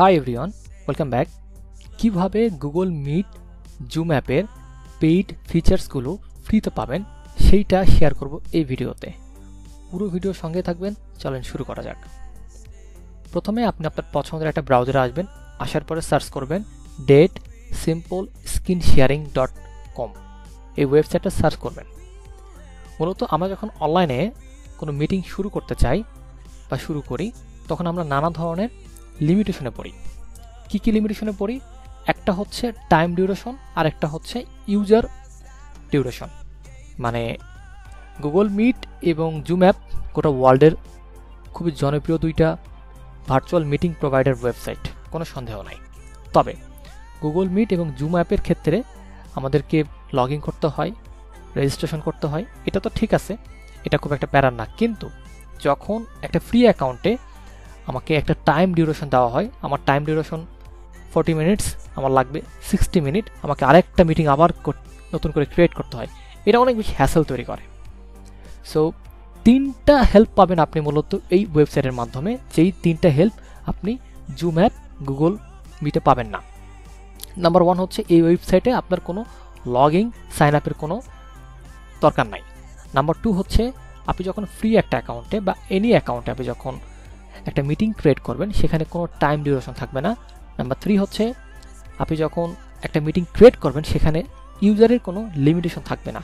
Hi everyone, welcome back. কিভাবে Google meet zoom অ্যাপের paid ফিচার্সগুলো ফ্রিতে পাবেন সেইটা শেয়ার করব এই ভিডিওতে। পুরো ভিডিওর সঙ্গে থাকবেন। চলেন শুরু করা যাক। প্রথমে আপনি আপনার পছন্দের একটা ব্রাউজারে আসবেন। আসার পরে সার্চ করবেন DateSimpleScreenSharing.com। এই ওয়েবসাইটটা সার্চ করবেন। মূলত আমরা যখন অনলাইনে কোনো মিটিং শুরু করতে চাই বা শুরু করি, তখন আমরা নানা ধরনের লিমিটেশনে পড়ি। কি কি লিমিটেশনে পড়ি? একটা হচ্ছে টাইম ডিউরেশন আর একটা হচ্ছে ইউজার ডিউরেশন। মানে গুগল মিট এবং জুম অ্যাপ গোটা ওয়ার্ল্ডের খুবই জনপ্রিয় দুইটা ভার্চুয়াল মিটিং প্রোভাইডার ওয়েবসাইট, কোনো সন্দেহ নাই। তবে গুগল মিট এবং জুম অ্যাপের ক্ষেত্রে আমাদেরকে লগ ইন করতে হয়, রেজিস্ট্রেশন করতে হয়। এটা তো ঠিক আছে, এটা খুব একটা প্যারার না। কিন্তু যখন একটা ফ্রি অ্যাকাউন্টে আমাকে একটা টাইম ডিউরেশন দেওয়া হয়, আমার টাইম ডিউরেশন 40 মিনিটস, আমার লাগবে 60 মিনিট, আমাকে আরেকটা মিটিং আবার নতুন করে ক্রিয়েট করতে হয়। এটা অনেক বেশি হ্যাসেল তৈরি করে। সো 3টা হেল্প পাবেন আপনি মূলত এই ওয়েবসাইটের মাধ্যমে, যেই 3টা হেল্প আপনি জুম অ্যাপ, গুগল মিটে পাবেন না। নাম্বার 1 হচ্ছে এই ওয়েবসাইটে আপনার কোনো লগ ইন সাইন আপের কোনো দরকার নাই। নাম্বার 2 হচ্ছে আপনি যখন ফ্রি একটা অ্যাকাউন্টে বা এনি অ্যাকাউন্টে আপনি যখন একটা মিটিং ক্রিয়েট করবেন, সেখানে কোনো টাইম ডিউরেশন থাকবে না। নাম্বার 3 হচ্ছে আপনি যখন একটা মিটিং ক্রিয়েট করবেন, সেখানে ইউজারের কোনো লিমিটেশন থাকবে না।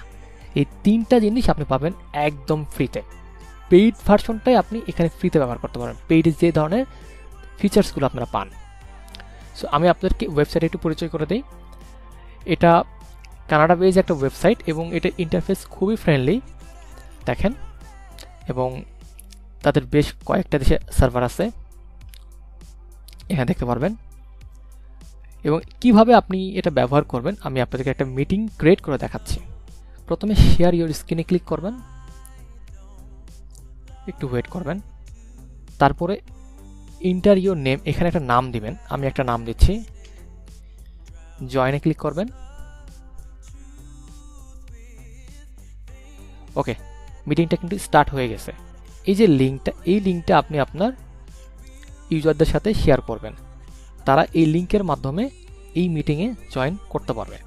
এই 3টা জিনিস আপনি পাবেন একদম ফ্রিতে। পেইড ভার্সনটাই আপনি এখানে ফ্রিতে ব্যবহার করতে পারেন, পেইড যে ধরনের ফিচার্সগুলো আপনারা পান। সো আমি আপনাদেরকে ওয়েবসাইটে একটু পরিচয় করে দিই। এটা কানাডা বেজ একটা ওয়েবসাইট এবং এটার ইন্টারফেস খুবই ফ্রেন্ডলি দেখেন, এবং তাদের বেশ কয়েকটা দেশে সার্ভার আছে, এখানে দেখতে পারবেন। এবং কিভাবে আপনি এটা ব্যবহার করবেন আমি আপনাদেরকে একটা মিটিং ক্রিয়েট করে দেখাচ্ছি। প্রথমে শেয়ার ইউর স্ক্রিনে ক্লিক করবেন, একটু ওয়েট করবেন। তারপরে ইন্টার ইউর নেম, এখানে একটা নাম দিবেন। আমি একটা নাম দিচ্ছি। জয়েনে ক্লিক করবেন। ওকে, মিটিংটা কিন্তু স্টার্ট হয়ে গেছে। এই যে লিঙ্কটা, এই লিঙ্কটা আপনি আপনার ইউজারদের সাথে শেয়ার করবেন। তারা এই লিঙ্কের মাধ্যমে এই মিটিংয়ে জয়েন করতে পারবে।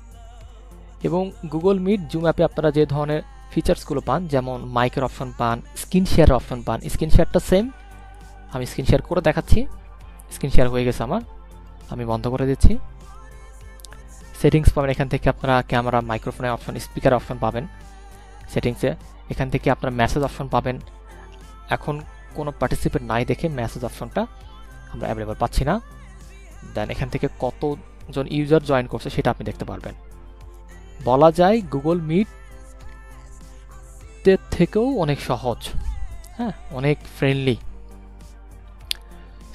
এবং গুগল মিট জুম অ্যাপে আপনারা যে ধরনের ফিচার্সগুলো পান, যেমন মাইকের অপশন পান, স্ক্রিন শেয়ারের অপশন পান। স্ক্রিন শেয়ারটা সেম, আমি স্ক্রিন শেয়ার করে দেখাচ্ছি। স্ক্রিন শেয়ার হয়ে গেছে আমার, আমি বন্ধ করে দিচ্ছি। সেটিংস পাবেন, এখান থেকে আপনারা ক্যামেরা, মাইক্রোফোনের অপশন, স্পিকার অপশন পাবেন সেটিংসে। এখান থেকে আপনারা মেসেজ অপশন পাবেন। এখন কোনো পার্টিসিপেট নাই দেখে মেসেজ অপশনটা আমরা অ্যাভেলেবল পাচ্ছি না। দেন এখান থেকে কতজন ইউজার জয়েন করছে সেটা আপনি দেখতে পারবেন। বলা যায় গুগল মিটের থেকেও অনেক সহজ, হ্যাঁ, অনেক ফ্রেন্ডলি।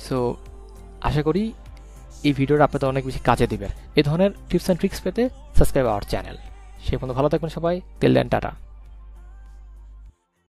সো আশা করি এই ভিডিওটা আপনাদের অনেক বেশি কাজে দিবে। এই ধরনের টিপস অ্যান্ড ট্রিক্স পেতে সাবস্ক্রাইব আওয়ার চ্যানেল। সে পর্যন্ত ভালো থাকবেন সবাই। Till then, tata.